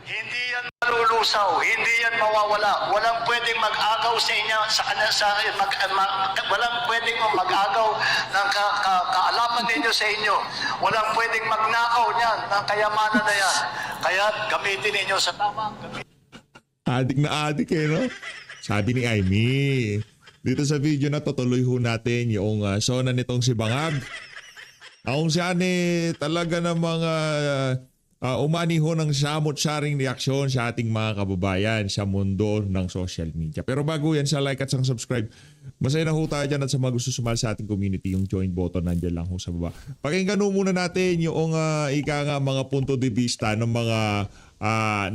Hindi yan malulusaw, hindi yan mawawala. Walang pwedeng mag-agaw sa inyo, walang pwedeng mag-agaw ng kaalaman ninyo sa inyo. Walang pwedeng magnakaw niyan ng kayamanan na yan. Kaya gamitin ninyo sa tama. Adik na adik eh, no? Sabi ni Aimee. Dito sa video na to, tuloy ho natin yung sona nitong si Bangag. Kung saan talaga ng mga umani ho ng samot-saring reaksyon sa ating mga kababayan sa mundo ng social media. Pero bago yan, sa like at sa subscribe, masaya na ho tayo dyan at sa mga gusto sumali sa ating community, yung join button nandiyan lang ho sa baba. Pakinggan ho muna natin yung mga punto de vista ng mga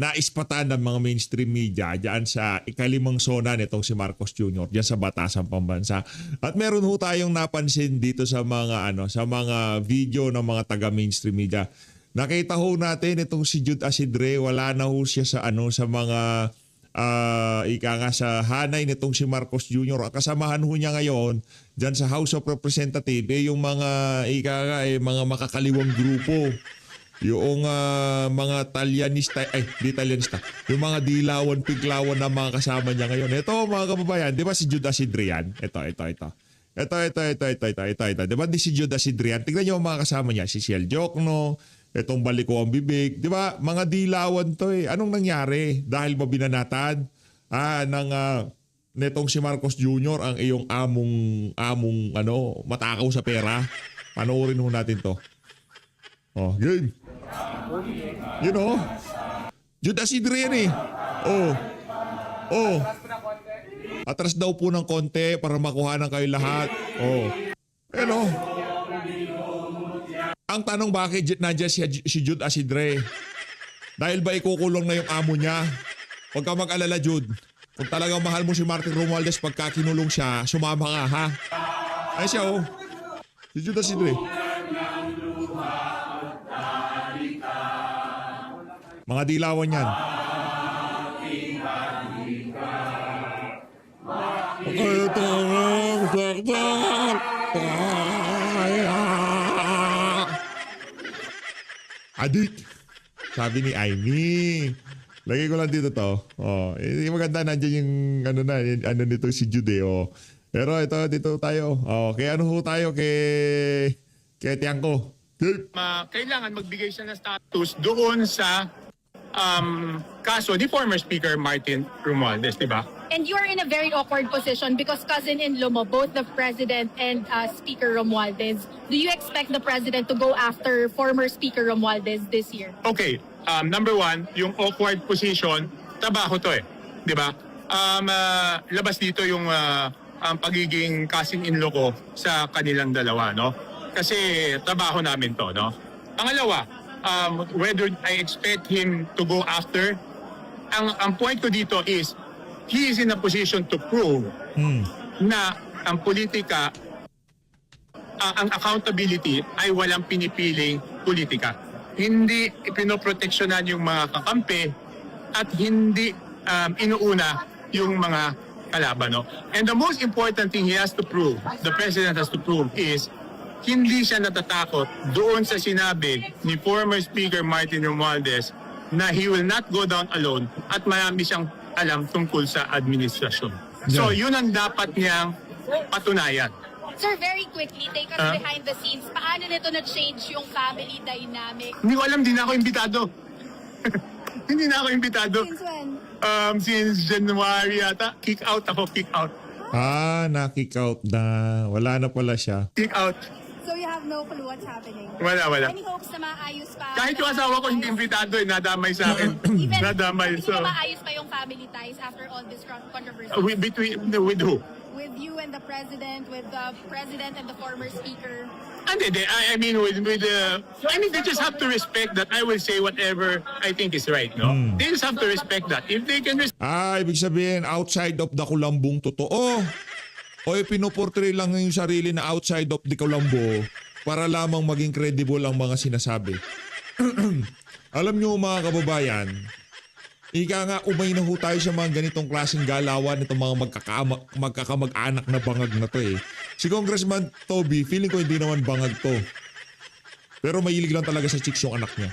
naispatan ng mga mainstream media dyan sa ikalimang sona nitong si Marcos Jr. dyan sa Batasang Pambansa. At meron ho tayong napansin dito sa mga video ng mga taga mainstream media. Nakita ho natin itong si Jude Asidre, wala na ho siya sa sa mga sa hanay nitong si Marcos Jr. Kasamahan ho niya ngayon dyan sa House of Representatives yung mga mga makakaliwang grupo. Yung mga Talyanista, di Talyanista, yung mga dilawan, piglawan na mga kasama niya ngayon. Ito mga kababayan, di ba si Jude Asidre yan? Ito. Di ba di si Jude Asidre yan? Tignan niyo ang mga kasama niya, si Ciel Jokno, itong Baliko ang Bibig, di ba? Mga dilawan to eh. Anong nangyari? Dahil ba binanatan netong si Marcos Jr. ang iyong among matakaw sa pera? Panoorin ho natin to. Oh, game. You know? Jude Asidre yan eh. Oh. Atras daw po ng konti para makuha ng kayo lahat. Oh. Ano? Ang tanong, bakit nandiyan si Jude Asidre? Dahil ba ikukulong na yung amo niya? Huwag ka mag-alala, Jude. Kung talagang mahal mo si Martin Romualdez pagka kinulong siya, sumama ka, ha? Ay siya, oh. Si Jude Asidre. Mga dilawan yan. Adik. Sabi ni Aimee. Lagay ko lang dito to. Oh, maganda nandiyan yung nito si Jude. Oh. Pero ito dito tayo. Oh, kaya ho tayo kay Tiangco. Kailangan magbigay siya ng status doon sa kaso ni former Speaker Martin Romualdez, di ba? And you are in a very awkward position because cousin-in-law mo, both the President and Speaker Romualdez. Do you expect the President to go after former Speaker Romualdez this year? Okay, number one, yung awkward position, trabaho to eh, di ba? Labas dito yung pagiging cousin-in-law ko sa kanilang dalawa, no? Kasi trabaho namin to, no? Pangalawa, whether I expect him to go after, ang point ko dito is, he is in a position to prove na ang politika, ang accountability ay walang pinipiling politika. Hindi pinoproteksyonan yung mga kakampi at hindi inuuna yung mga kalaban. No? And the most important thing he has to prove, the President has to prove is, hindi siya natatakot doon sa sinabi ni former Speaker Martin Romualdez na he will not go down alone at marami siyang alam tungkol sa administrasyon. So yun ang dapat niyang patunayan. Sir, very quickly, take us behind the scenes. Paano nito na-change yung family dynamic? Hindi ko alam, hindi na ako imbitado. Hindi na ako imbitado. Since when? Since January yata. Kick out ako, kick out. Na-kick out na. Wala na pala siya. Kick out. So you have no clue what's happening? Wala. Any hopes na maayos pa? Kahit yung asawa ko hindi imbitado eh, nadamay sa akin. Even Nadamay. hindi So, na maayos pa yung family ties after all this controversy? with who? With you and the President, with the President and the former Speaker? Hindi. I mean, they just have to respect that I will say whatever I think is right, no? They just have to respect that. If they can Ibig sabihin, outside of the kulambong totoo. O pinoportray lang yung sarili na outside of the kulambo para lamang maging credible ang mga sinasabi. Alam nyo mga kababayan, ika nga umay na ho tayo sa mga ganitong klaseng galawan itong mga magkakamag-anak na bangag na to eh. Si Congressman Toby, feeling ko hindi naman bangag to. Pero mahilig lang talaga sa chicks yung anak niya.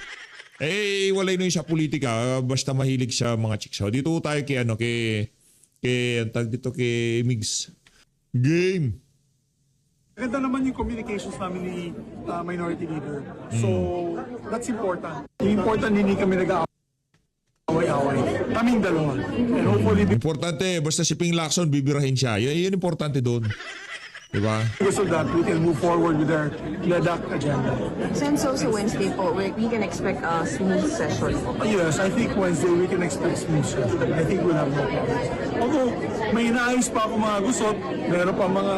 Walay na yun sa politika, basta mahilig sa mga chicks. So, dito tayo kay ang tawag dito kay Migs. Game. Ganda naman yung communications namin ni Minority Leader. So, that's important. Yung important, hindi kami nag-aaway-away. Kaming dalawa. And hopefully, Importante, basta si Ping Lacson, bibirahin siya. Yun importante doon. Diba? because of that, we can move forward with our LEDAC agenda. Since also Wednesday po, we can expect a smooth session. Yes, I think Wednesday we can expect smooth session. I think we'll have no problems. Although, may inaayos pa ako mga gusot, meron pa mga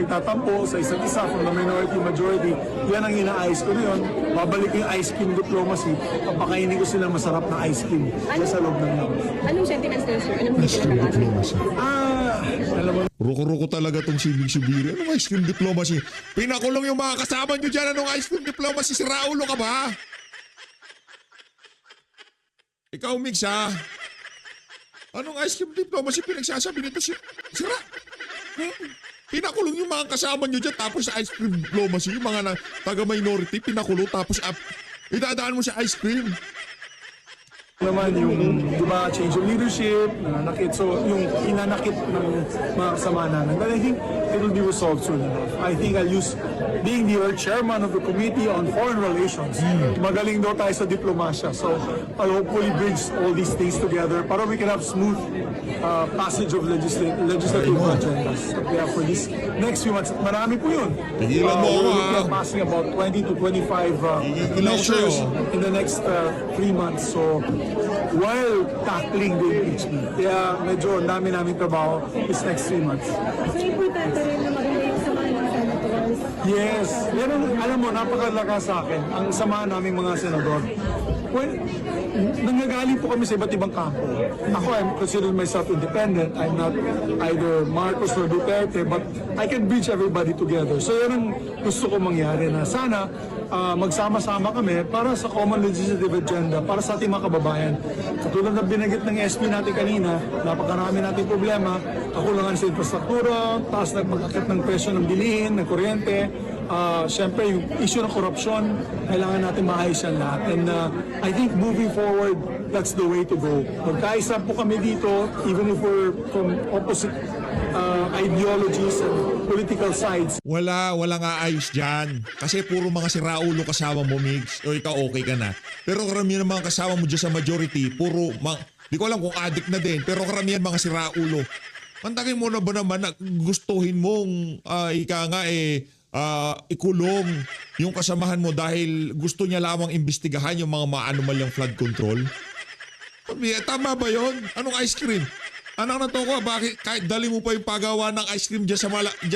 nagtatampo sa isa't isa from the minority majority. Yan ang inaayos ko ngayon. Babalik ko yung ice cream diplomacy. Papakainin ko sila masarap na ice cream sa loob ng labas. Anong sentiments nila, sir? Anong hindi sila nag-aasik? Alam mo, Ruko-ruko talaga tong si Big Subiri. Anong ice cream diplomacy? Pinakulong yung mga kasama nyo dyan. Anong ice cream diplomacy? Si Raulo ka ba? Ikaw, Migs, ha? Anong ice cream diplomacy pinagsasabi nito si Ra? Pinakulong yung mga kasama nyo dyan tapos sa ice cream diplomacy, yung mga taga-minority, pinakulong tapos idadaan mo sa ice cream. naman yung, di ba, change of leadership, nanakit. So, yung inanakit ng mga kasama namin. But I think it will be resolved soon enough. I think I'll use being the chairman of the Committee on Foreign Relations. Magaling daw tayo sa diplomasya. So, I'll hopefully bridge all these things together para we can have smooth passage of legislative agendas that we have for this next few months. Marami po yun. Tigilan mo ako, We're looking ha? at passing about 20 to 25 Tigilan ko measures sa'yo. in the next 3 months. So, while tackling the impeachment. Kaya medyo ang dami namin trabaho this next 3 months. So, importante rin na maganda yung samahan ng senators. Yes. Meron, alam mo, napakalakas sa akin ang samahan naming mga senador. Well, nanggagaling po kami sa iba't ibang kampo. Ako, I consider myself independent. I'm not either Marcos or Duterte, but I can bridge everybody together. So yan ang gusto ko mangyari na sana magsama-sama kami para sa common legislative agenda, para sa ating mga kababayan. Katulad na binanggit ng SP natin kanina, napakarami nating problema, kakulangan sa infrastruktura, taas na pag-akit ng presyo ng bilihin, ng kuryente, siyempre yung issue ng korupsyon, kailangan natin maayos yan lahat. And I think moving forward, that's the way to go. Magkaisa po kami dito, even if we're from opposite ideologies and political sides. Wala nga ayos dyan. Kasi puro mga si Raulo kasama mo, Migs. O ikaw okay ka na. Pero karamihan ng mga kasama mo dyan sa majority, di ko alam kung addict na din, pero karamihan mga si Raulo. Pantagin mo na ba naman na gustuhin mong ikulong yung kasamahan mo dahil gusto niya lamang imbestigahan yung mga maanumalyang flood control? Tama ba yon? Anong ice cream? Anong natuko? Bakit kahit dali mo pa yung paggawa ng ice cream dyan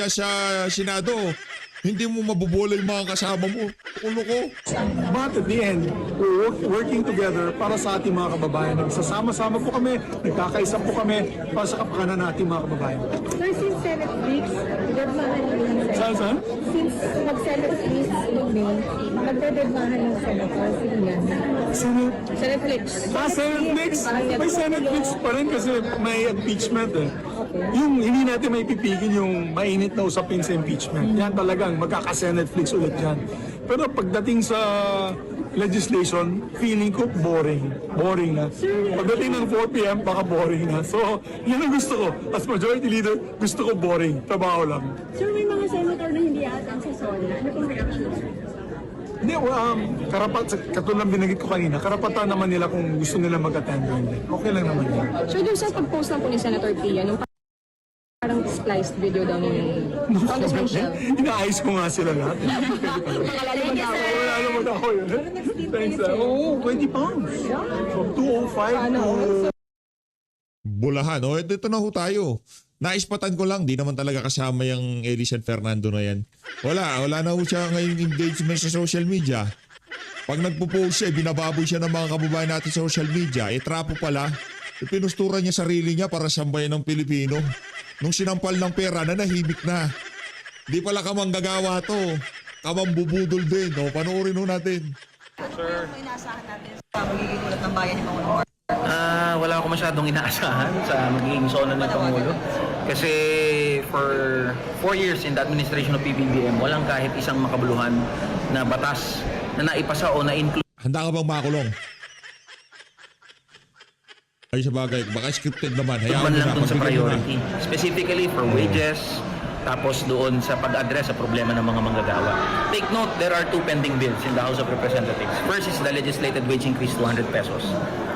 sa Senado, hindi mo mabubola yung mga kasama mo? Ulo ko. But at the end, we're working together para sa ating mga kababayan. Nagsasama-sama po kami, nagkakaisa po kami para sa kapakanan nating mga kababayan. Sir, since Senate weeks, nagdadmahan ng Saan? Since mag-Senate weeks in May, nagdadmahan ng senators yan. Senate? Senate weeks. Senate mix? May Senate mix pa rin kasi may impeachment eh. Yung hindi natin may pipigil yung mainit na usapin sa impeachment. Yan talagang magkaka-Senate flix ulit yan. Pero pagdating sa legislation, feeling ko boring. Boring na. Pagdating ng 4 p.m., baka boring na. So, yan ang gusto ko. As majority leader, gusto ko boring. Trabaho lang. Sir, may mga senator na hindi atan sa SONA. Ano pong reaction? Hindi, katulad ng binanggit ko kanina, karapatan naman nila kung gusto nila mag-attend. Okay lang naman yan. So, doon sa pag-post lang po ni Senator Pia, nung parang spliced video daw ni Congressman Shell. Inaayos ko nga sila lahat. Wala naman ako yun. Thanks. Oo, 20 pounds. From 205 to... Bulahan. O, dito na ho tayo. Naispatan ko lang, di naman talaga kasama yung Elisan Fernando na yan. Wala na ho siya ngayong engagement sa social media. Pag nagpo-post siya, binababoy siya ng mga kababayan natin sa social media. Trapo pala. Pinusturan niya sarili niya para sambayan ng Pilipino. Nung sinampal ng pera, nanahimik na. Di pala kamanggagawa to. Kamambubudol din. O, panoorin ho natin. Inaasahan natin sa magiging ulat ng bayan ni Pangulong Marcos. Wala ako masyadong inaasahan sa magiging sona ng Pangulo. Kasi for 4 years in the administration of PBBM, walang kahit isang makabuluhan na batas na naipasa o na-include. Handa ka bang makulong? Ay, sa bagay, baka scripted naman. Hayaan man mo lang na, dun sa pagbigyan mo na. priority. Specifically for wages, tapos doon sa pag-address sa problema ng mga manggagawa. Take note, there are 2 pending bills in the House of Representatives. First is the legislated wage increase to 100 pesos.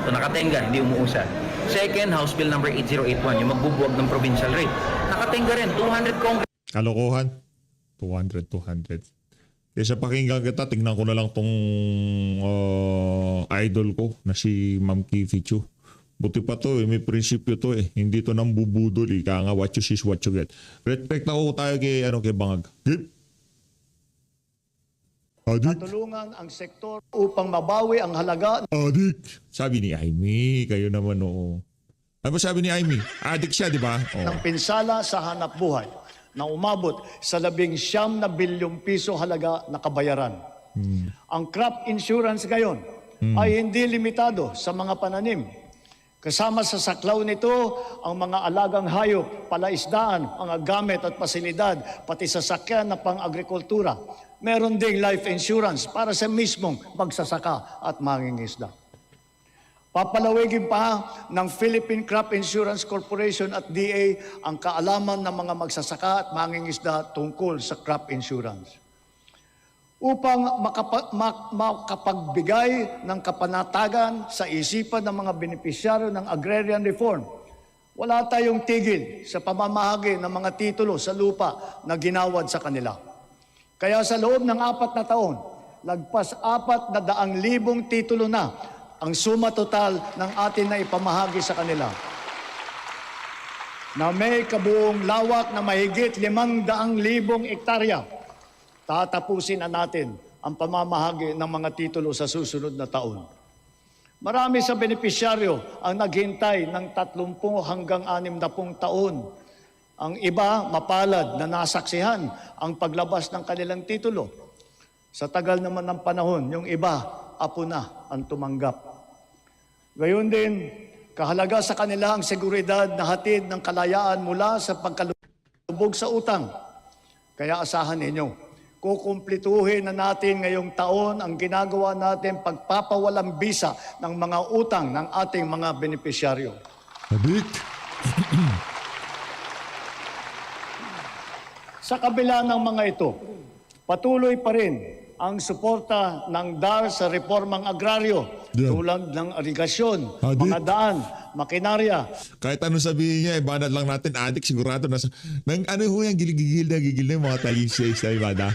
So nakatenga, hindi umuusad. Second, House Bill number 8081, yung magbubuwag ng provincial rate. Nakatenga rin, 200 Congress. Kalokohan. 200. Kesa pakinggan kita, tingnan ko na lang tong idol ko na si Ma'am Kifi Chu. Buti pa to may prinsipyo to Hindi to nang bubudol Kaya nga what you see is what you get. Respect ako tayo kay Bangag. Gip. Adik. Tulungan ang sektor upang mabawi ang halaga Adik. Sabi ni Aimee, kayo naman Ano ba sabi ni Aimee? Adik siya, di ba? ng pinsala sa hanap buhay na umabot sa 19 na bilyong piso halaga na kabayaran. Ang crop insurance ngayon ay hindi limitado sa mga pananim. Kasama sa saklaw nito ang mga alagang hayop, palaisdaan, mga gamit at pasilidad, pati sasakyan na pang-agrikultura. Meron ding life insurance para sa mismong magsasaka at mangingisda. Papalawigin pa ng Philippine Crop Insurance Corporation at DA ang kaalaman ng mga magsasaka at mangingisda tungkol sa crop insurance. Upang makapagbigay ng kapanatagan sa isipan ng mga benepisyaryo ng agrarian reform, wala tayong tigil sa pamamahagi ng mga titulo sa lupa na ginawad sa kanila. Kaya sa loob ng 4 na taon, lagpas 400,000 titulo na ang suma total ng atin na ipamahagi sa kanila, na may kabuong lawak na mahigit 500,000 hektarya. Tatapusin na natin ang pamamahagi ng mga titulo sa susunod na taon. Marami sa benepisyaryo ang naghintay ng 30 hanggang 60 taon. Ang iba, mapalad na nasaksihan ang paglabas ng kanilang titulo. Sa tagal naman ng panahon, yung iba, apo na ang tumanggap. Gayon din, kahalaga sa kanila ang seguridad na hatid ng kalayaan mula sa pagkalubog sa utang. Kaya asahan ninyo, kukumplituhin na natin ngayong taon ang ginagawa natin pagpapawalang bisa ng mga utang ng ating mga benepisyaryo. Adik. Sa kabila ng mga ito, patuloy pa rin ang suporta ng DAR sa reformang agraryo, tulad ng irigasyon, mga daan, makinarya. Kahit ano sabihin niya, banat lang natin, adik, sigurado nasa, yan, gigil na yung mga talisay sa ibada.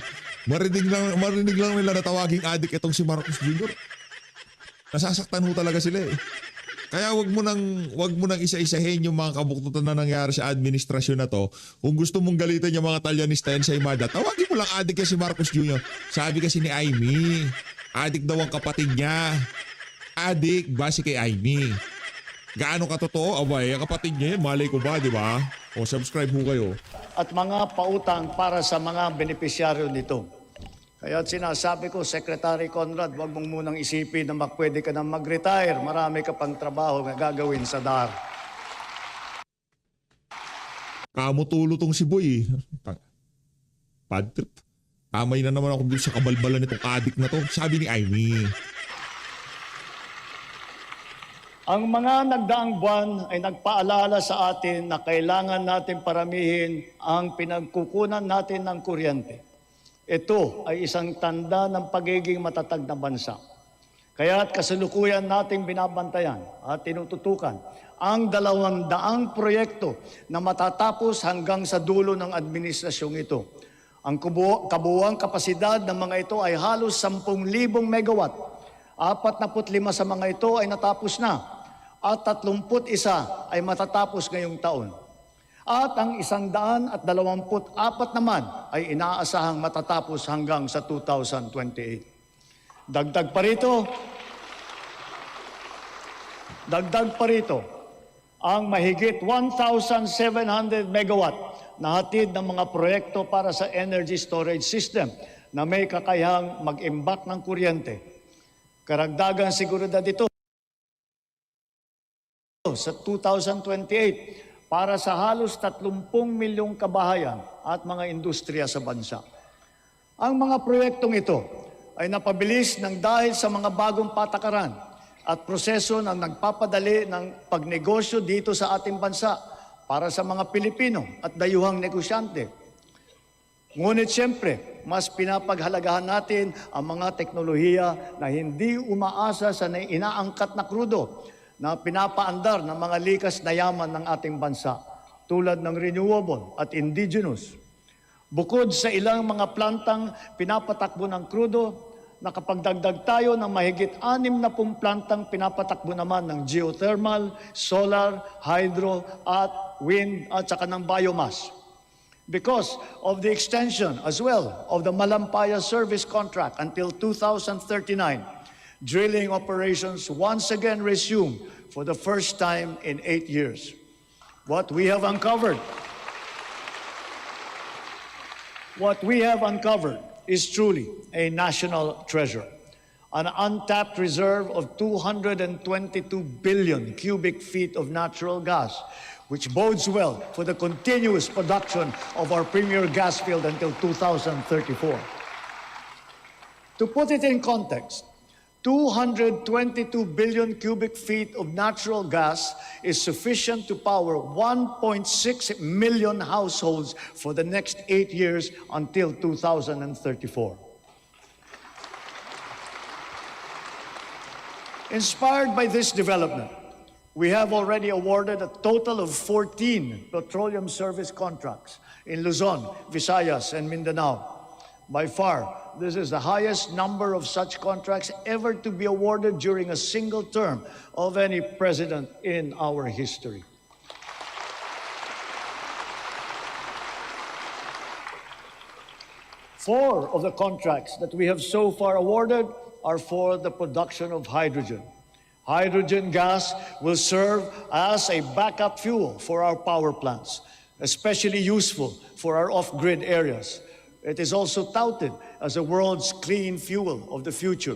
Marinig lang nila na tawaging adik itong si Marcos Jr. Nasasaktan ho talaga sila Kaya wag mo nang isa-isahin yung mga kabuktutan na nangyari sa administrasyon na to. Kung gusto mong galitan yung mga Talyanista yan sa Imada, tawagin mo lang adik yan si Marcos Jr. Sabi kasi ni Aimee, adik daw ang kapatid niya. Adik, base kay Aimee. Gaano katotoo? Abay, ang kapatid niya yan, malay ko ba, di ba? O subscribe mo kayo. At mga pautang para sa mga benepisyaryo nito. Kaya sinasabi ko, Secretary Conrad, huwag mong munang isipin na pwede ka na mag-retire. Marami ka pang trabaho na gagawin sa DAR. Kamutulo tong si Boy Bad trip. Tamay na naman ako dito sa kabalbalan nitong adik na to. Sabi ni Aimee. Ang mga nagdaang buwan ay nagpaalala sa atin na kailangan natin paramihin ang pinagkukunan natin ng kuryente. Ito ay isang tanda ng pagiging matatag na bansa. Kaya't kasalukuyan nating binabantayan at tinututukan ang 200 proyekto na matatapos hanggang sa dulo ng administrasyong ito. Ang kabuuang kapasidad ng mga ito ay halos 10,000 megawatt. 45 sa mga ito ay natapos na at 31 ay matatapos ngayong taon. At ang 124 naman ay inaasahang matatapos hanggang sa 2028. Dagdag pa rito, ang mahigit 1,700 megawatt na hatid ng mga proyekto para sa energy storage system na may kakayahang mag-imbak ng kuryente. Karagdagan seguridad ito sa 2028 para sa halos 30 milyong kabahayan at mga industriya sa bansa. Ang mga proyektong ito ay napabilis ng dahil sa mga bagong patakaran at proseso na nagpapadali ng pagnegosyo dito sa ating bansa para sa mga Pilipino at dayuhang negosyante. Ngunit siyempre, mas pinapaghalagahan natin ang mga teknolohiya na hindi umaasa sa inaangkat na krudo na pinapaandar ng mga likas na yaman ng ating bansa tulad ng renewable at indigenous. Bukod sa ilang mga plantang pinapatakbo ng krudo, nakapagdagdag tayo ng mahigit 60 plantang pinapatakbo naman ng geothermal, solar, hydro at wind at saka ng biomass. Because of the extension as well of the Malampaya service contract until 2039, drilling operations once again resume for the first time in 8 years. What we have uncovered is truly a national treasure. An untapped reserve of 222 billion cubic feet of natural gas, which bodes well for the continuous production of our premier gas field until 2034. To put it in context, 222 billion cubic feet of natural gas is sufficient to power 1.6 million households for the next 8 years until 2034. Inspired by this development, we have already awarded a total of 14 petroleum service contracts in Luzon, Visayas, and Mindanao. By far, this is the highest number of such contracts ever to be awarded during a single term of any president in our history. Four of the contracts that we have so far awarded are for the production of hydrogen. Hydrogen gas will serve as a backup fuel for our power plants, especially useful for our off-grid areas. It is also touted as the world's clean fuel of the future.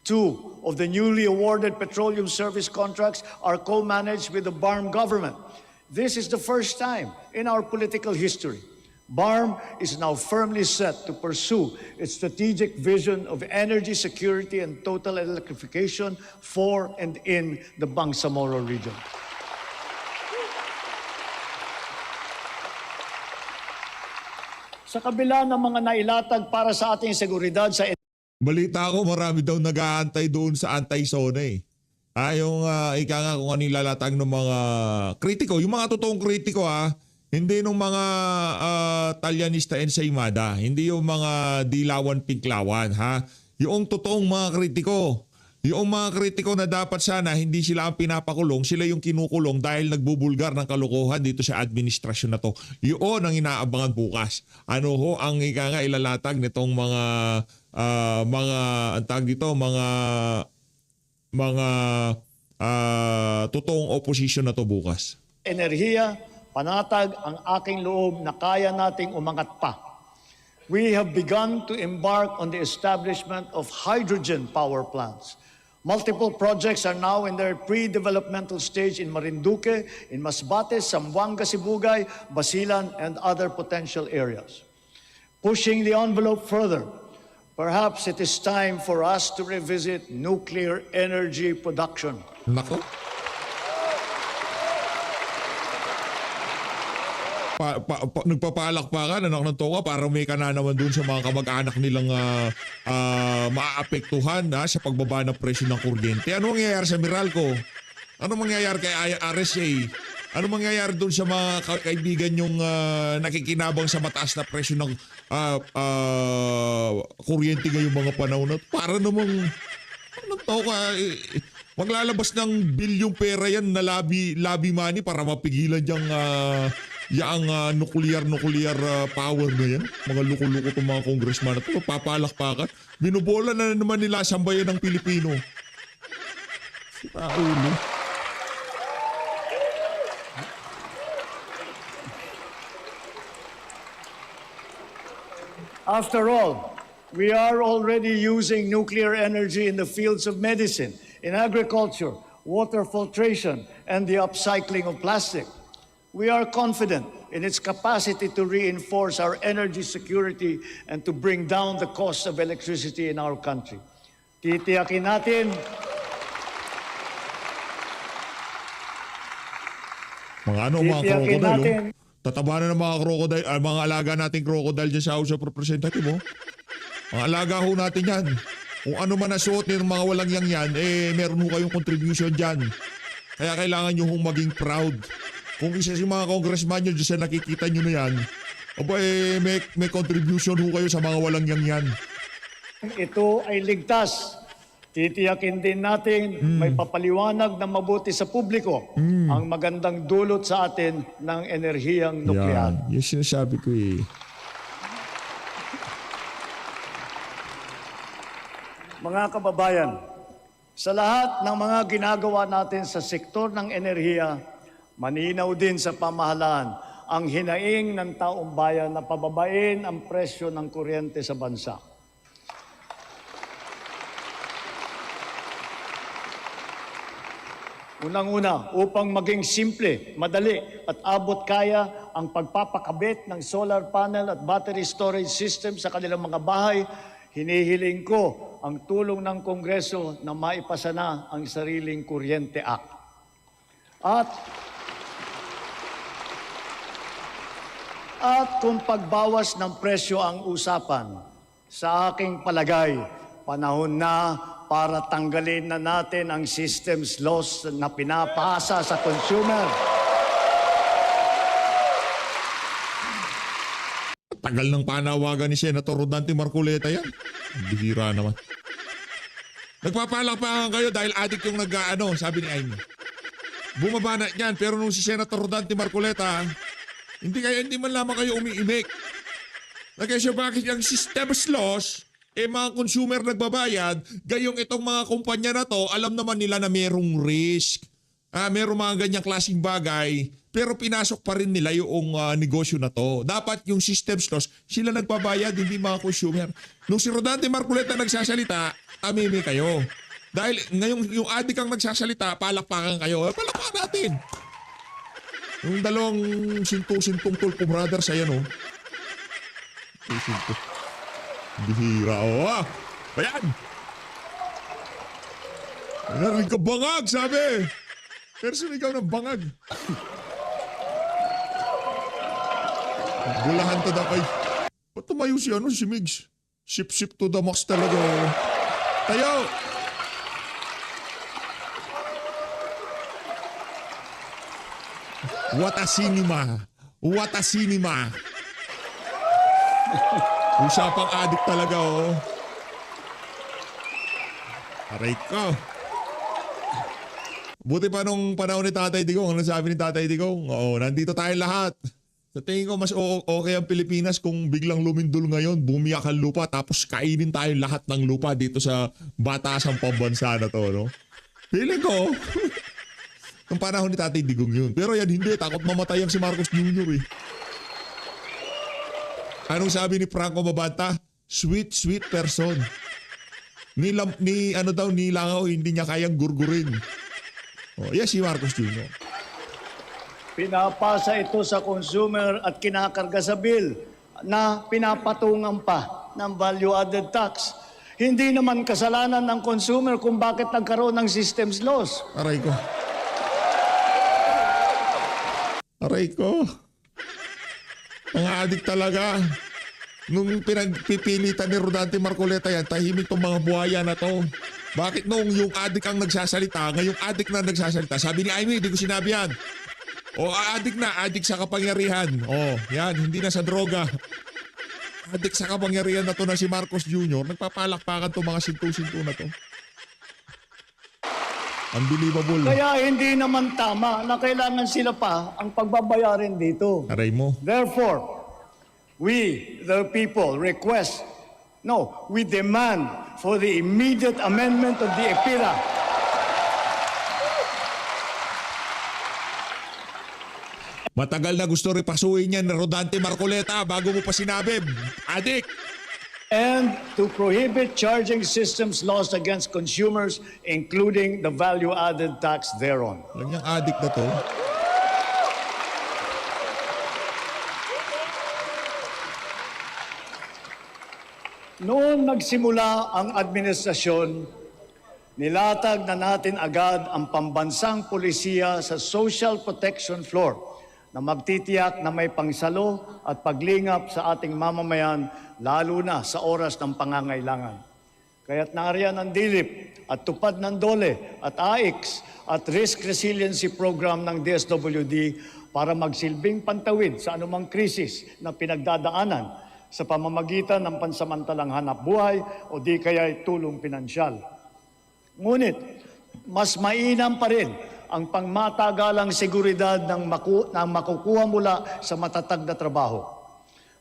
2 of the newly awarded petroleum service contracts are co-managed with the BARM government. This is the first time in our political history. BARM is now firmly set to pursue its strategic vision of energy security and total electrification for and in the Bangsamoro region. Sa kabila ng mga nailatag para sa ating seguridad sa Balita ko marami daw nag-aantay doon sa anti-zona eh. Yung ika nga kung ano nilalatag ng mga kritiko, yung mga totoong kritiko hindi nung mga Talyanista ensaymada, hindi yung mga dilawan pinklawan yung totoong mga kritiko. Yung mga kritiko na dapat sana hindi sila ang pinapakulong, sila yung kinukulong dahil nagbubulgar ng kalokohan dito sa administrasyon na to. Yun ang inaabangan bukas. Ano ho ang ika nga ilalatag nitong mga totoong opposition na to bukas. enerhiya, panatag ang aking loob na kaya nating umangat pa. We have begun to embark on the establishment of hydrogen power plants. Multiple projects are now in their pre-developmental stage in Marinduque, in Masbate, Zamboanga, Sibugay, Basilan, and other potential areas. Pushing the envelope further, perhaps it is time for us to revisit nuclear energy production. Nako. Nagpapalakpakan, anak ng toka, para may ka na naman dun sa mga kamag-anak nilang maaapektuhan sa pagbaba ng presyo ng kuryente. Ano mangyayari sa Meralco? Ano mangyayari kay RSA? Ano mangyayari dun sa mga kaibigan yung nakikinabang sa mataas na presyo ng kuryente ngayong mga panahon na para namang anong toka, maglalabas ng bilyong pera yan na lobby money para mapigilan yung nuclear power na yan. Mga luko-luko itong mga congressman na ito. Papalakpakan. Binubola na naman nila sambayan ng Pilipino. Paulo. After all, we are already using nuclear energy in the fields of medicine, in agriculture, water filtration, and the upcycling of plastic. We are confident in its capacity to reinforce our energy security and to bring down the cost of electricity in our country. Titiyakin natin Mga ano, mga Titiyakin crocodile. natin. Oh. Tataba na ng mga crocodile, mga alaga nating crocodile dyan sa House of Representative. Oh. Mga alaga ho natin yan. Kung ano man ang suot ng mga walang yang yan, meron ho kayong contribution dyan. Kaya kailangan nyo hong maging proud. Kung isa si mga congressman nyo dyan sa nakikita nyo na yan, may contribution ho kayo sa mga walang yang yan. Ito ay ligtas. Titiyakin din natin may papaliwanag na mabuti sa publiko ang magandang dulot sa atin ng enerhiyang nuklear. Yan, yung sinasabi ko eh. Mga kababayan, sa lahat ng mga ginagawa natin sa sektor ng enerhiya, maninaw din sa pamahalaan ang hinaing ng taong bayan na pababain ang presyo ng kuryente sa bansa. Unang-una, upang maging simple, madali at abot kaya ang pagpapakabit ng solar panel at battery storage system sa kanilang mga bahay, hinihiling ko ang tulong ng Kongreso na maipasa na ang Sariling Kuryente Act. At kung pagbawas ng presyo ang usapan, sa aking palagay, panahon na para tanggalin na natin ang systems loss na pinapasa sa consumer. Tagal ng panawagan ni Senator Rodante Marcoleta yan. Bihira naman. Nagpapalakpakan kayo dahil adik yung sabi ni Amy. Bumaba na yan, pero nung si Senator Rodante Marcoleta, hindi man lamang kayo umiimik. Nagkasya bakit yung systems loss, mga consumer nagbabayad, gayong itong mga kumpanya na to, alam naman nila na merong risk. Merong mga ganyang klaseng bagay, pero pinasok pa rin nila yung negosyo na to. Dapat yung systems loss, sila nagbabayad, hindi mga consumer. Nung si Rodante Marcoleta nagsasalita, tamimi kayo. Dahil ngayong yung adik ang nagsasalita, palakpakan kayo. Palakpakan natin. Yung dalawang sintong tulpo brothers, ayan o. Bihira o. Ayan. Narinig ka bangag, sabi. Pero sumigaw ng bangag. Gulahan to daw kay... Ba't tumayo si Migs? Sip-sip to the max talaga. Tayo! What a cinema! What a cinema! Usapang adik talaga, oh. Aray ko. Buti pa nung panahon ni Tatay Digong. Ano sabi ni Tatay Digong? Oo, nandito tayo lahat. Sa tingin ko, mas okay ang Pilipinas kung biglang lumindol ngayon, bumiyak ang lupa, tapos kainin tayo lahat ng lupa dito sa batasang pambansa na to, no? Feeling ko, nung panahon ni Tatay Digong yun. Pero yan, hindi. Takot mamatay ang si Marcos Jr. eh. Anong sabi ni Franco Mabanta? Sweet, sweet person. Nilangaw, hindi niya kayang gurgurin. Oh, yes, si Marcos Jr. Pinapasa ito sa consumer at kinakarga sa bill na pinapatungan pa ng value-added tax. Hindi naman kasalanan ng consumer kung bakit nagkaroon ng systems loss. Aray ko. Aray ko. Mga adik talaga. Nung pinagpipilitan ni Rodante Marcoleta yan, tahimik tong mga buhaya na to. Bakit nung yung adik ang nagsasalita, ngayong adik na nagsasalita? Sabi ni Amy, hindi ko sinabi yan. O adik sa kapangyarihan. O, yan, hindi na sa droga. Adik sa kapangyarihan na to na si Marcos Jr., nagpapalakpakan to mga sinto-sinto na to. Unbelievable. Kaya hindi naman tama na kailangan sila pa ang pagbabayarin dito. Aray mo. Therefore, we, the people, we demand for the immediate amendment of the EPIRA. Matagal na gusto repasuin yan na Rodante Marcoleta bago mo pa sinabi. Adik! And to prohibit charging systems laws against consumers, including the value-added tax thereon. Lang yung adik na to. Noong nagsimula ang administrasyon, Nilatag na natin agad ang pambansang pulisiya sa social protection floor na magtitiyak na may pangsalo at paglingap sa ating mamamayan lalo na sa oras ng pangangailangan. Kaya't nariyan ang DILIP at tupad ng DOLE at AIX at Risk Resiliency Program ng DSWD para magsilbing pantawid sa anumang krisis na pinagdadaanan sa pamamagitan ng pansamantalang hanap buhay o di kaya'y tulong pinansyal. Ngunit, mas mainam pa rin ang pangmatagalang seguridad ng makukuha mula sa matatag na trabaho.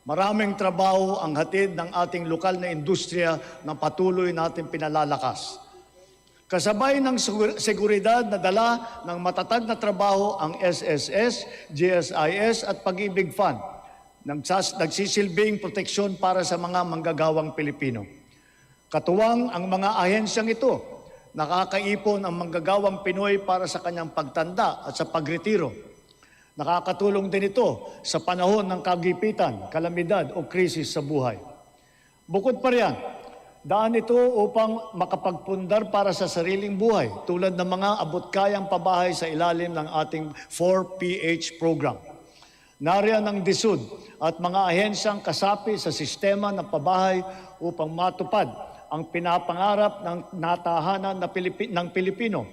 Maraming trabaho ang hatid ng ating lokal na industriya na patuloy natin pinalalakas. Kasabay ng seguridad na dala ng matatag na trabaho ang SSS, GSIS at Pag-ibig Fund, nagsisilbing proteksyon para sa mga manggagawang Pilipino. Katuwang ang mga ahensyang ito, nakakaipon ang manggagawang Pinoy para sa kanyang pagtanda at sa pagretiro. Nakakatulong din ito sa panahon ng kagipitan, kalamidad o krisis sa buhay. Bukod pa riyan, daan ito upang makapagpundar para sa sariling buhay tulad ng mga abot-kayang pabahay sa ilalim ng ating 4PH program. Nariyan ang DSUD at mga ahensyang kasapi sa sistema ng pabahay upang matupad ang pinapangarap ng natahanan ng Pilipino.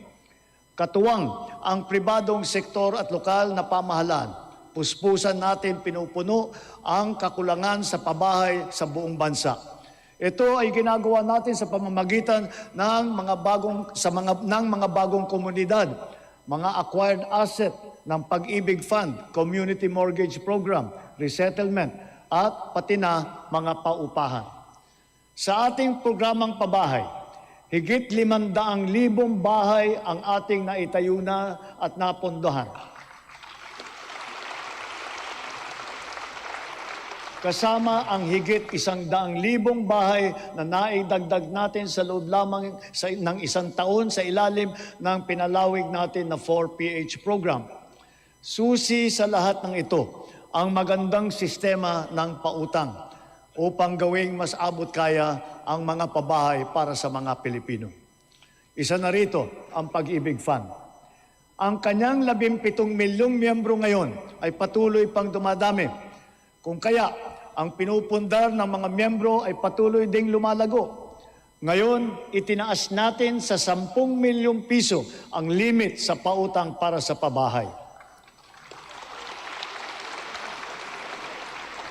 Katuwang ang pribadong sektor at lokal na pamahalaan. Puspusan natin pinupuno ang kakulangan sa pabahay sa buong bansa. Ito ay ginagawa natin sa pamamagitan ng mga bagong komunidad, mga acquired asset ng Pag-ibig Fund, Community Mortgage Program, Resettlement, at pati na mga paupahan. Sa ating programang pabahay, higit 500,000 bahay ang ating naitayo na at napondohan. Kasama ang higit 100,000 bahay na naidagdag natin sa loob lamang ng isang taon sa ilalim ng pinalawig natin na 4PH program. Susi sa lahat ng ito ang magandang sistema ng pautang upang gawing mas abot kaya ang mga pabahay para sa mga Pilipino. Isa na rito ang Pag-ibig Fund. Ang kanyang 17 milyong miyembro ngayon ay patuloy pang dumadami. Kung kaya, ang pinupundar ng mga miyembro ay patuloy ding lumalago. Ngayon, itinaas natin sa 10 milyong piso ang limit sa pautang para sa pabahay.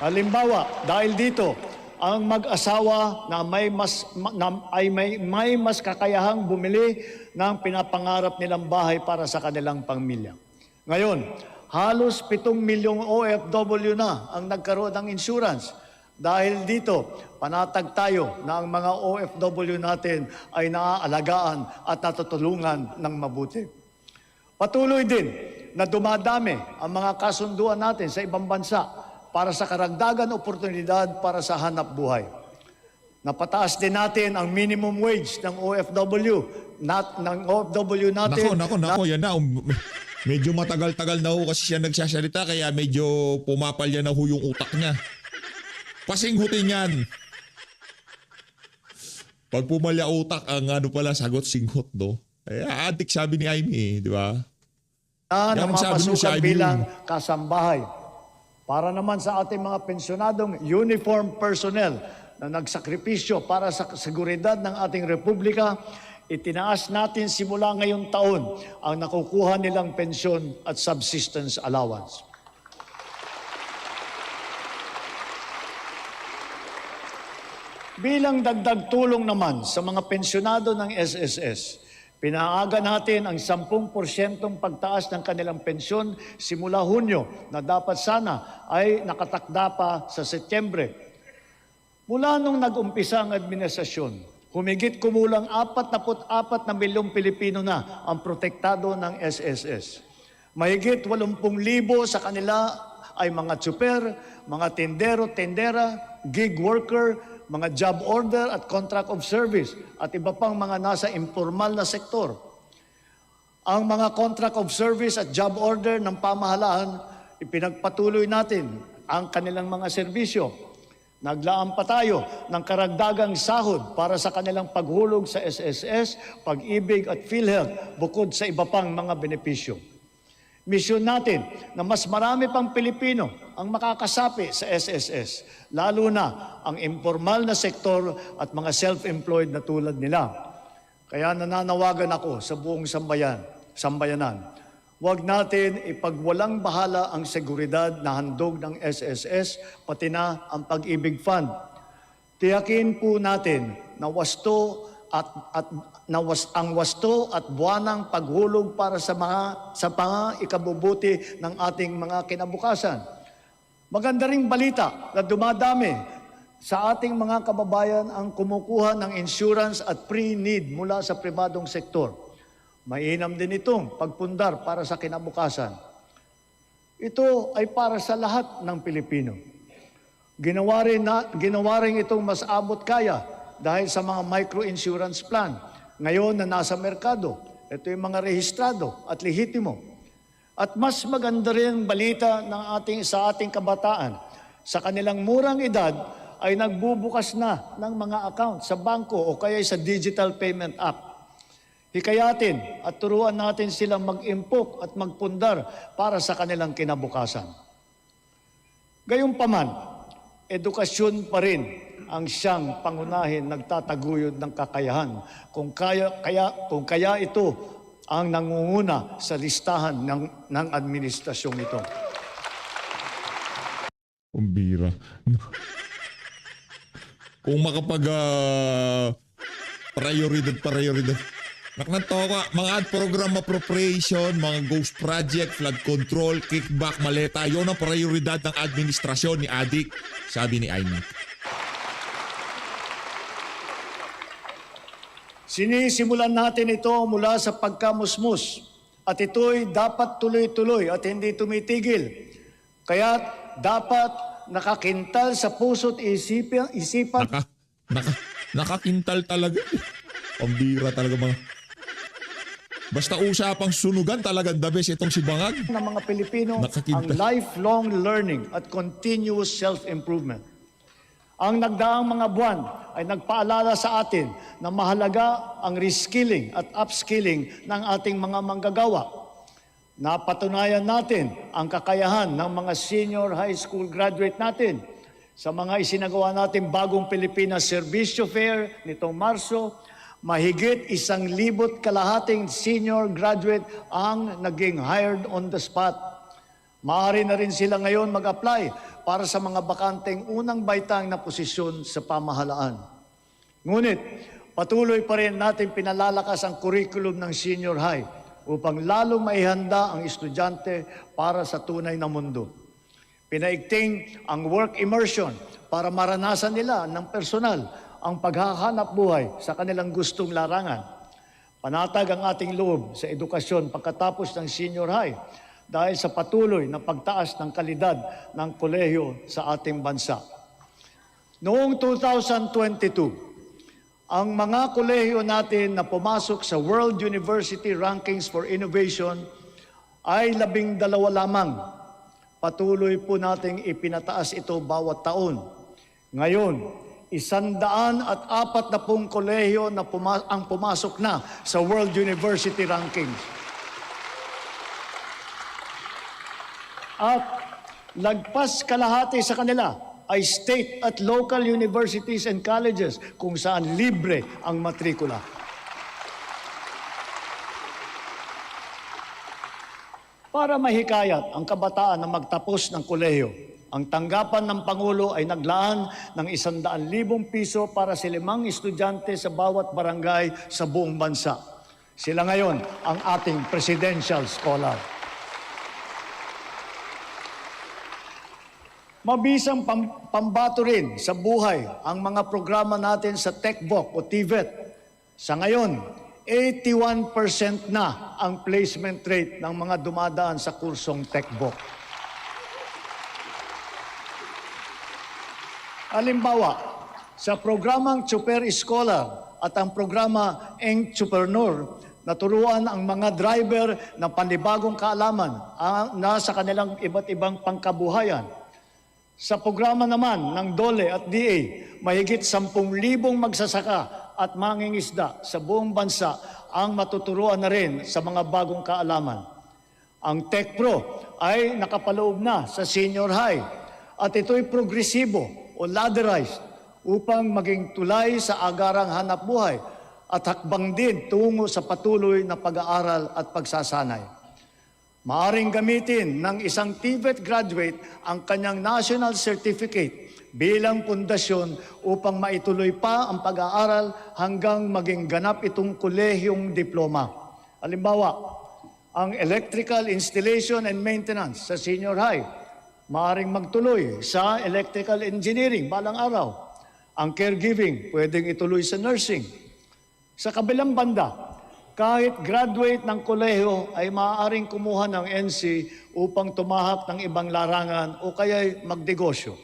Halimbawa, dahil dito, ang mag-asawa na may mas kakayahang bumili ng pinapangarap nilang bahay para sa kanilang pamilya. Ngayon, halos 7 milyong OFW na ang nagkaroon ng insurance. Dahil dito, panatag tayo na ang mga OFW natin ay naaalagaan at natutulungan ng mabuti. Patuloy din na dumadami ang mga kasunduan natin sa ibang bansa para sa karagdagan oportunidad para sa hanap buhay. Napataas din natin ang minimum wage ng OFW natin. Nako, yan na. Medyo matagal-tagal na ho kasi siya nagsasalita kaya medyo pumapalya na ho yung utak niya. Pasinghutin yan. Pag pumalya utak, ang sagot singhot, no? Adik sabi ni Amy, di ba? Na mamasukan bilang kasambahay. Para naman sa ating mga pensyonadong uniform personnel na nagsakripisyo para sa seguridad ng ating republika, itinaas natin simula ngayong taon ang nakukuha nilang pensyon at subsistence allowance. Bilang dagdag tulong naman sa mga pensyonado ng SSS, pinaaga natin ang 10% pagtaas ng kanilang pensyon simula Hunyo na dapat sana ay nakatakda pa sa Setyembre. Mula nung nag-umpisa ang administrasyon, humigit kumulang 44 na milyong Pilipino na ang protektado ng SSS. Mahigit 80,000 sa kanila ay mga tsuper, mga tindero, tendera, gig worker, mga job order at contract of service at iba pang mga nasa informal na sektor. Ang mga contract of service at job order ng pamahalaan, ipinagpatuloy natin ang kanilang mga serbisyo. Naglaan pa tayo ng karagdagang sahod para sa kanilang paghulog sa SSS, Pag-ibig at PhilHealth bukod sa iba pang mga benepisyo. Misyon natin na mas marami pang Pilipino ang makakasapi sa SSS, lalo na ang informal na sektor at mga self-employed na tulad nila. Kaya nananawagan ako sa buong sambayanan. Huwag natin ipagwalang bahala ang seguridad na handog ng SSS, pati na ang Pag-ibig Fund. Tiyakin po natin na ang wasto at buwanang paghulog para sa mga ikabubuti ng ating mga kinabukasan. Maganda ring balita na dumadami sa ating mga kababayan ang kumukuha ng insurance at pre-need mula sa pribadong sektor. Mainam din itong pagpundar para sa kinabukasan. Ito ay para sa lahat ng Pilipino. Ginawa rin itong mas abot kaya dahil sa mga micro-insurance plan. Ngayon na nasa merkado, ito yung mga rehistrado at lehitimo. At mas maganda rin ang balita sa ating kabataan. Sa kanilang murang edad ay nagbubukas na ng mga account sa bangko o kaya sa digital payment app. Hikayatin at turuan natin silang mag-impok at magpundar para sa kanilang kinabukasan. Gayunpaman, edukasyon pa rin ang siyang pangunahin nagtataguyod ng kakayahan. Kung kaya ito ang nangunguna sa listahan ng administrasyong ito. Umbira. Kung makapag prioridad. Naknantoka, mga program appropriation, mga ghost project, flood control, kickback, maleta, yun ang prioridad ng administrasyon ni Adik, sabi ni Aimee. Sinisimulan natin ito mula sa pagkamusmus at ito'y dapat tuloy-tuloy at hindi tumitigil. Kaya dapat nakakintal sa puso't isipan. Nakakintal talaga. Pambira talaga mga. Basta usapang sunugan talaga the best itong si Bangag. Ng mga Pilipino Nakakintal. ang lifelong learning at continuous self-improvement. Ang nagdaang mga buwan ay nagpaalala sa atin na mahalaga ang reskilling at upskilling ng ating mga manggagawa. Napatunayan natin ang kakayahan ng mga senior high school graduate natin sa mga isinagawa natin bagong Pilipinas Servisyo Fair nitong Marso. Mahigit 1,200 senior graduate ang naging hired on the spot. Maaari na rin sila ngayon mag-apply para sa mga bakanteng unang baitang na posisyon sa pamahalaan. Ngunit, patuloy pa rin natin pinalalakas ang curriculum ng senior high upang lalong maihanda ang estudyante para sa tunay na mundo. Pinaigting ang work immersion para maranasan nila ng personal ang paghahanap buhay sa kanilang gustong larangan. Panatag ang ating loob sa edukasyon pagkatapos ng senior high dahil sa patuloy na pagtaas ng kalidad ng kolehiyo sa ating bansa. Noong 2022, ang mga kolehiyo natin na pumasok sa World University Rankings for Innovation ay 12 lamang. Patuloy po nating ipinataas ito bawat taon. Ngayon, 140 kolehiyo na ang pumasok na sa World University Rankings. At lagpas kalahati sa kanila ay state at local universities and colleges kung saan libre ang matrikula. Para mahikayat ang kabataan na magtapos ng kolehiyo, ang tanggapan ng Pangulo ay naglaan ng 100,000 piso para sa 5 estudyante sa bawat barangay sa buong bansa. Sila ngayon ang ating presidential scholar. Mabisang pambato rin sa buhay ang mga programa natin sa TechVoc o TVET. Sa ngayon, 81% na ang placement rate ng mga dumadaan sa kursong TechVoc. Halimbawa, sa programang Super Scholar at ang programa Entrepreneur, naturuan ang mga driver ng panibagong kaalaman na sa kanilang iba't ibang pangkabuhayan. Sa programa naman ng DOLE at DA, mahigit 10,000 magsasaka at mangingisda sa buong bansa ang matuturuan na rin sa mga bagong kaalaman. Ang TechPro ay nakapaloob na sa senior high at ito'y progresibo o ladderized upang maging tulay sa agarang hanap buhay at hakbang din tungo sa patuloy na pag-aaral at pagsasanay. Maaring gamitin ng isang TVET graduate ang kanyang national certificate bilang pundasyon upang maituloy pa ang pag-aaral hanggang maging ganap itong kolehiyong diploma. Halimbawa, ang electrical installation and maintenance sa senior high, maaring magtuloy sa electrical engineering balang araw. Ang caregiving, pwedeng ituloy sa nursing. Sa kabilang banda, kahit graduate ng kolehiyo ay maaaring kumuha ng NC upang tumahak ng ibang larangan o kaya'y magnegosyo.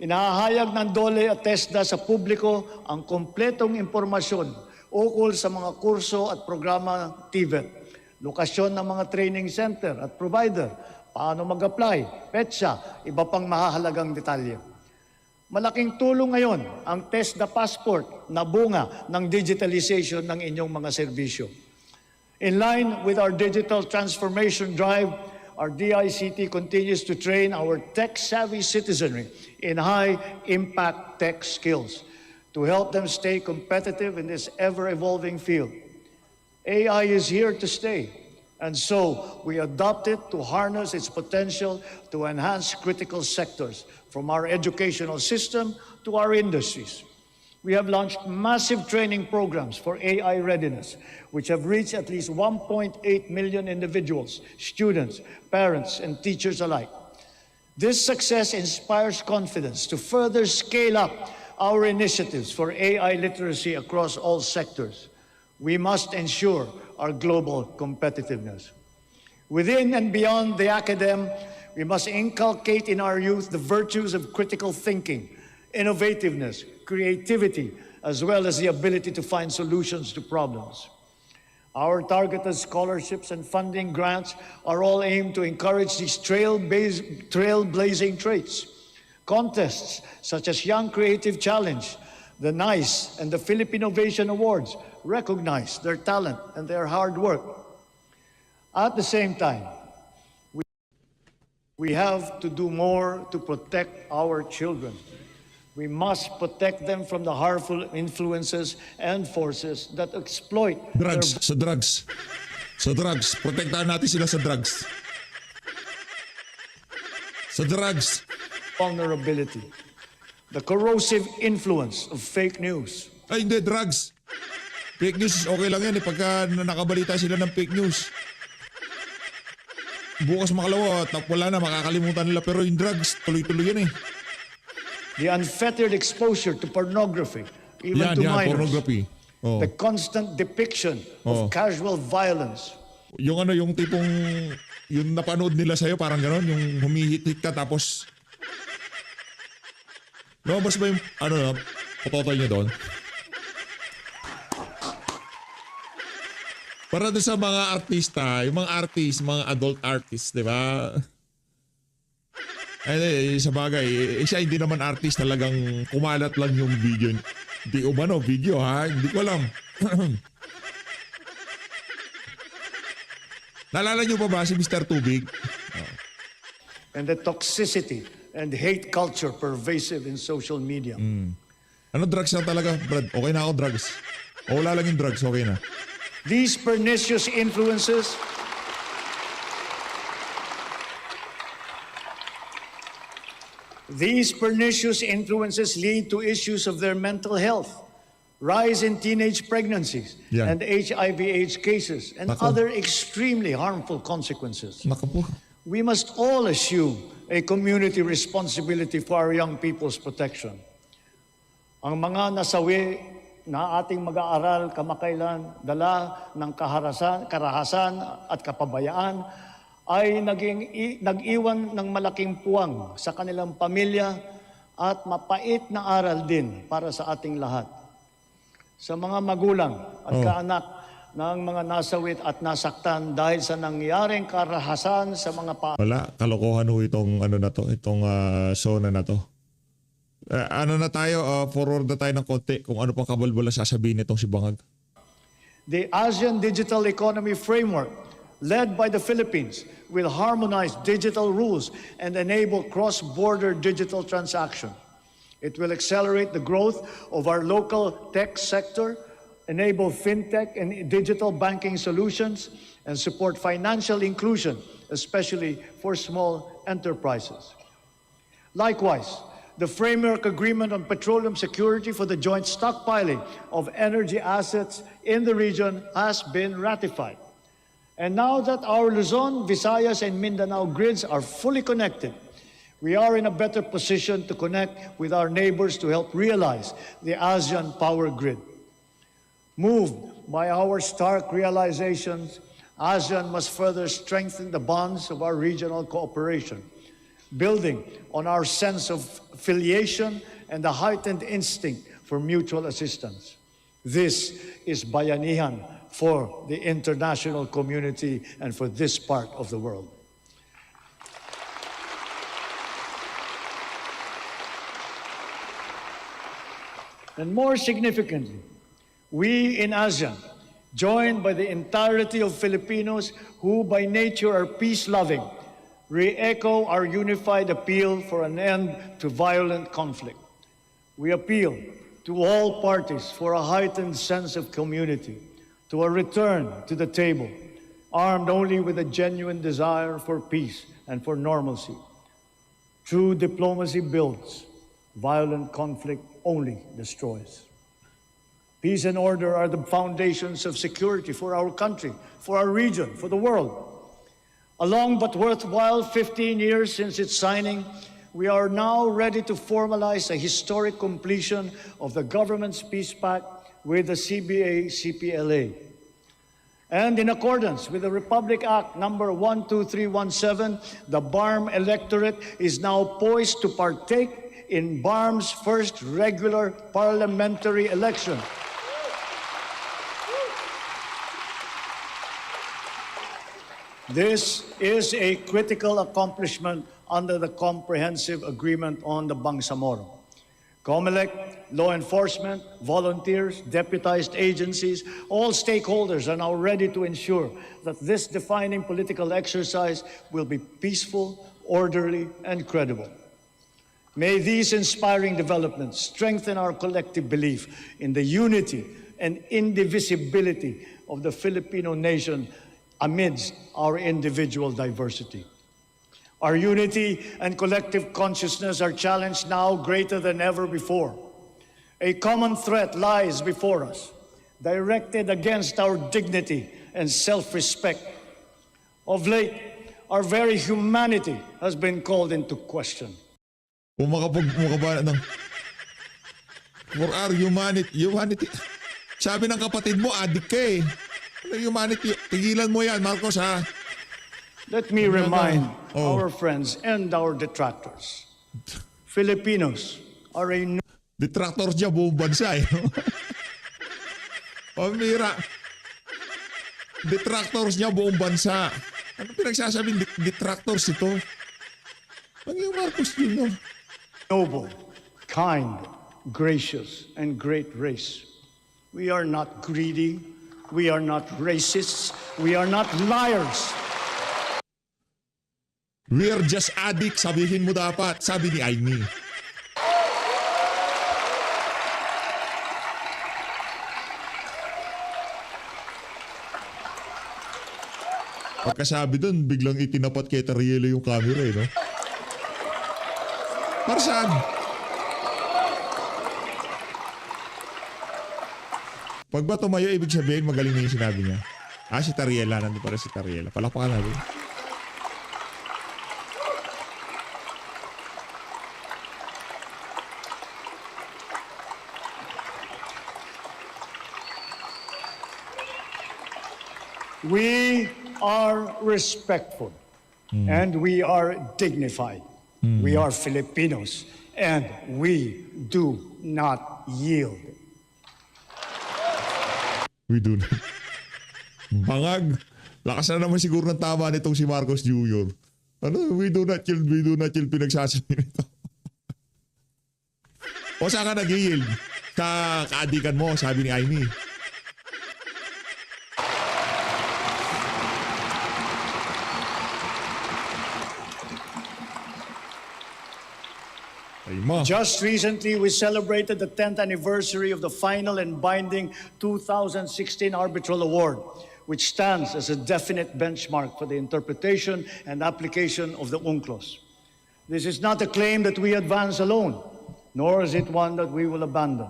Inahayag ng DOLE at TESDA sa publiko ang kompletong impormasyon ukol sa mga kurso at programa ng TVET, lokasyon ng mga training center at provider, paano mag-apply, petsa, iba pang mahahalagang detalye. Malaking tulong ngayon ang TESDA Passport na bunga ng digitalization ng inyong mga serbisyo. In line with our digital transformation drive, our DICT continues to train our tech-savvy citizenry in high-impact tech skills to help them stay competitive in this ever-evolving field. AI is here to stay, and so we adopt it to harness its potential to enhance critical sectors, from our educational system to our industries. We have launched massive training programs for AI readiness, which have reached at least 1.8 million individuals, students, parents, and teachers alike. This success inspires confidence to further scale up our initiatives for AI literacy across all sectors. We must ensure our global competitiveness. Within and beyond the academe, we must inculcate in our youth the virtues of critical thinking, innovativeness, creativity, as well as the ability to find solutions to problems. Our targeted scholarships and funding grants are all aimed to encourage these trailblazing traits. Contests such as Young Creative Challenge, the NICE, and the Philippine Innovation Awards recognize their talent and their hard work. At the same time, we have to do more to protect our children. We must protect them from the harmful influences and forces that exploit Drugs, sa drugs. Sa drugs. Protektahan natin sila sa drugs. Sa drugs. their vulnerability. The corrosive influence of fake news. Ay, hindi, drugs. Fake news, okay lang yan eh, pagka nakabalita sila ng fake news. Bukas makalawa, wala na, makakalimutan nila. Pero yung drugs, tuloy-tuloy yan eh. The unfettered exposure to pornography, even to minors. Pornography. Oh. The constant depiction Oh. of casual violence. Yung ano, yung tipong, yung napanood nila sa'yo, parang gano'n, yung humihit-hit ka tapos, lumabas ba yung, ano, pototoy niya doon? Para doon sa mga artista, yung mga artist, mga adult artists, di ba? Ay, sa bagay, siya hindi naman artist, talagang kumalat lang yung video. Hindi umano, video ha, hindi ko alam. Naalala niyo pa ba si Mr. Tubig? And the toxicity and hate culture pervasive in social media. Ano drugs na talaga, Brad? Okay na ako drugs. O wala lang yung drugs, okay na. These pernicious influences lead to issues of their mental health, rise in teenage pregnancies, Yan. and HIV/AIDS cases, and Nako. other extremely harmful consequences. Naku po. We must all assume a community responsibility for our young people's protection. Ang mga nasawi na ating mag-aaral kamakailan, dala ng karahasan at kapabayaan, ay nag-iwan ng malaking puwang sa kanilang pamilya at mapait na aral din para sa ating lahat. Sa mga magulang at kaanak, ng mga nasawit at nasaktan dahil sa nangyaring karahasan sa mga Wala, kalokohan ho itong ano na to, itong zona na to. Ano na tayo, forward na tayo ng konti kung ano pang kabalbala sasabihin nitong si Bangag. The ASEAN Digital Economy Framework, led by the Philippines, will harmonize digital rules and enable cross-border digital transaction. It will accelerate the growth of our local tech sector, enable fintech and digital banking solutions, and support financial inclusion, especially for small enterprises. Likewise, the Framework Agreement on Petroleum Security for the joint stockpiling of energy assets in the region has been ratified. And now that our Luzon, Visayas, and Mindanao grids are fully connected, we are in a better position to connect with our neighbors to help realize the ASEAN power grid. Moved by our stark realizations, ASEAN must further strengthen the bonds of our regional cooperation, building on our sense of affiliation and the heightened instinct for mutual assistance. This is bayanihan for the international community and for this part of the world. And more significantly, we in ASEAN, joined by the entirety of Filipinos who by nature are peace-loving, re-echo our unified appeal for an end to violent conflict. We appeal to all parties for a heightened sense of community, to a return to the table, armed only with a genuine desire for peace and for normalcy. True diplomacy builds, violent conflict only destroys. Peace and order are the foundations of security for our country, for our region, for the world. A long but worthwhile 15 years since its signing, we are now ready to formalize a historic completion of the government's peace pact with the CBA-CPLA. And in accordance with the Republic Act number 12317, the BARM electorate is now poised to partake in BARM's first regular parliamentary election. This is a critical accomplishment under the Comprehensive Agreement on the Bangsamoro. COMELEC, law enforcement, volunteers, deputized agencies, all stakeholders are now ready to ensure that this defining political exercise will be peaceful, orderly, and credible. May these inspiring developments strengthen our collective belief in the unity and indivisibility of the Filipino nation amidst our individual diversity. Our unity and collective consciousness are challenged now greater than ever before. A common threat lies before us, directed against our dignity and self-respect. Of late, our very humanity has been called into question. Kung makapagmukha ng for our humanity. Sabi ng kapatid mo, adik ka eh. Ano humanity? Tigilan mo yan, Marcos, ha? Let me remind our friends and our detractors. Filipinos are a Detractors niya buong bansa eh. Pamira. Detractors niya buong bansa. Ano pinagsasabing detractors ito? Ano yung Marcos yun, no? noble, kind, gracious, and great race. We are not greedy. We are not racists. We are not liars. We're just addicts, sabihin mo dapat, sabi ni Aimee. Pagkasabi doon, biglang itinapat kay Tarielo yung camera eh, no? Para saan? Pag ba tumayo, ibig sabihin magaling na yung sinabi niya. Ah, si Tariela. Nandun para si Tariela. Palakpakan natin. We are respectful and we are dignified. We are Filipinos and we do not yield. We do not. Bangag. Lakas na naman siguro ng tama nitong si Marcos Jr. Ano, we do not chill pinagsasabi nito. O saan ka nag-yield? Sa kaadikan mo, sabi ni Amy. Ay mo. Just recently, we celebrated the 10th anniversary of the final and binding 2016 Arbitral Award, which stands as a definite benchmark for the interpretation and application of the UNCLOS. This is not a claim that we advance alone, nor is it one that we will abandon.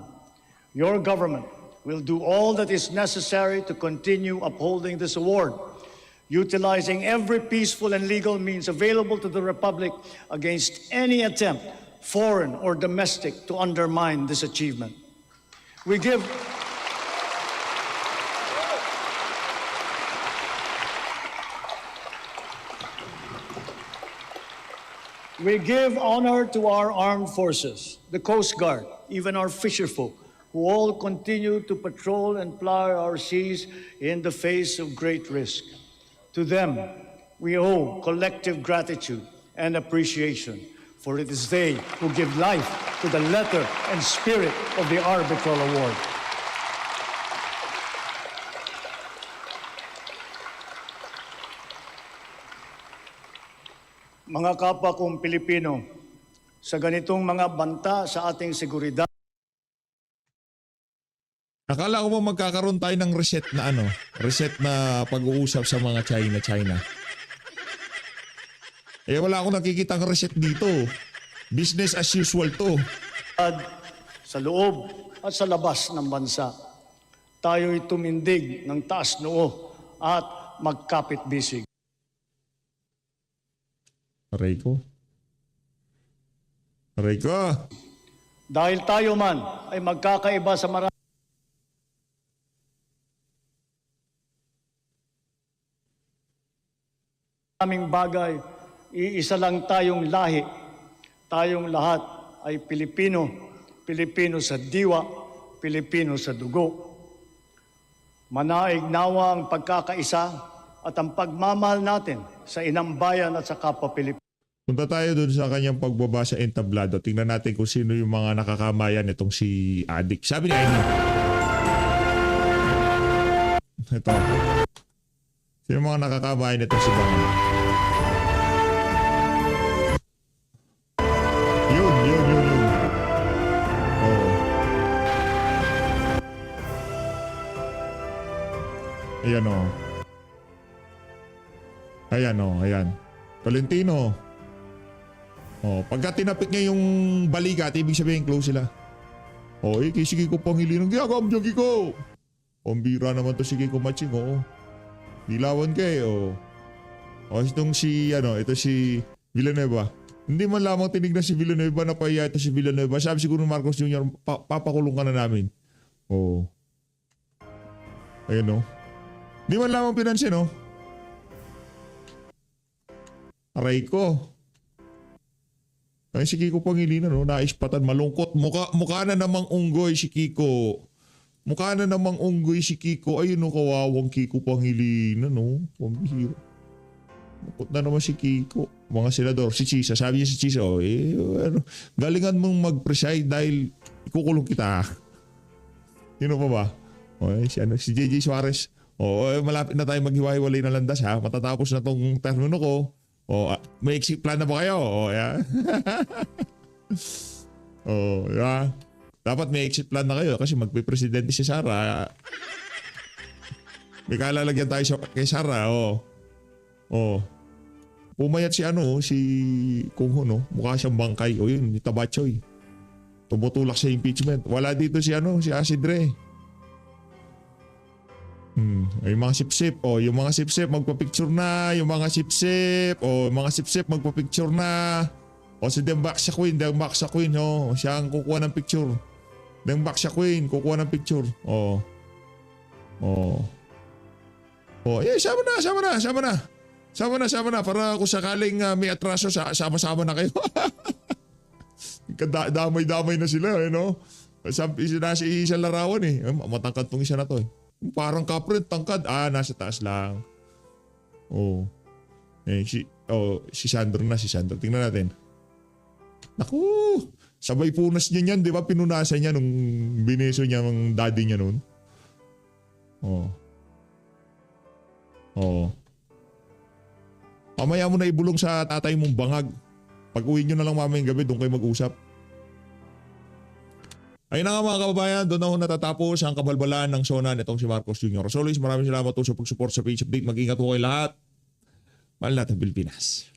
Your government will do all that is necessary to continue upholding this award, utilizing every peaceful and legal means available to the Republic against any attempt, foreign or domestic, to undermine this achievement. We give honor to our armed forces, the Coast Guard, even our fisherfolk, who all continue to patrol and ply our seas in the face of great risk. To them, we owe collective gratitude and appreciation, for it is they who give life to the letter and spirit of the Arbitral Award. Mga kapwa kong Pilipino, sa ganitong mga banta sa ating seguridad, Akala ko ba magkakaroon tayo ng reset na reset na pag-uusap sa mga China. Eh wala akong nakikitang reset dito. Business as usual to. sa loob at sa labas ng bansa, tayo'y tumindig ng taas noo at magkapit-bisig. Aray ko. Dahil tayo man ay magkakaiba sa maraming bagay, iisa lang tayong lahi. Tayong lahat ay Pilipino, Pilipino sa diwa, Pilipino sa dugo. Manaig nawa ang pagkakaisa at ang pagmamahal natin sa inang bayan at sa kapwa Pilipino. Punta tayo dun sa kanyang pagbaba sa entablado. Tingnan natin kung sino yung mga nakakamayan nitong si Adik. Sabi ni Aini. Ito. Sino yung mga nakakamayan nitong si Bang? Yun. Oo. Ayan o. Ayan. Tolentino. Oh, pagka tinapik niya yung balikat, ibig sabihin close sila. Oh, si Kiko Pangilinan. Giyagam dyan, Kiko. Pambira naman to si Kiko Matching, oo. Dilawan kayo, oh. Itong ito si Villanueva. Hindi man lamang tinignan si Villanueva na pahiya ito si Villanueva. Sabi siguro Marcos Jr., papakulong ka na namin. Oh. Ayun, oh. Hindi man lamang pinansin, oh. Aray ko. Ay si Kiko Pangilinan, no? Naispatan, malungkot. Mukha na namang unggoy si Kiko. Ayun, no, kawawang Kiko Pangilinan, no? Pambihira. Malungkot na naman si Kiko. Mga senador, si Chisa. Sabi niya si Chisa, galingan mong mag-preside dahil ikukulong kita. Sino pa ba? Si JJ Suarez. Malapit na tayo maghiwa-hiwalay na landas, ha? Matatapos na tong termino ko. May exit plan na ba kayo? Yeah. Yeah. Dapat may exit plan na kayo kasi magpipresidente si Sara. May kalalagyan tayo kay Sara, Pumayat si Kung Ho, no? Mukha siyang bangkay. Yun, yung Tabachoy. Tumutulak sa impeachment. Wala dito si Asidre. Yung mga sip-sip, yung mga sip-sip magpa-picture na, magpa-picture na. Si Dembaksa Queen, siya ang kukuha ng picture. Dembaksa Queen, kukuha ng picture. Sama na para kung sakaling may atraso, sama-sama na kayo. Damay-damay na sila, no? Si isang larawan, matangkad tong isa na to, Parang kapre, tangkad. Nasa taas lang. Oh. Si Sandro na, si Sandro. Tingnan natin. Naku! Sabay punas niya niyan, di ba? Pinunasan niya nung bineso niya ng daddy niya noon. Oh. Oh. Mamaya mo na ibulong sa tatay mong bangag. Pag uwi nyo na lang mamayang gabi, doon kayo mag-usap. Ayun na nga mga kababayan, doon na ho natatapos ang kabalbalan ng SONA nitong si Marcos Jr. As always, maraming salamat po sa pag-support sa page update. Mag-ingat po kayo lahat. Mahal natin Pilipinas.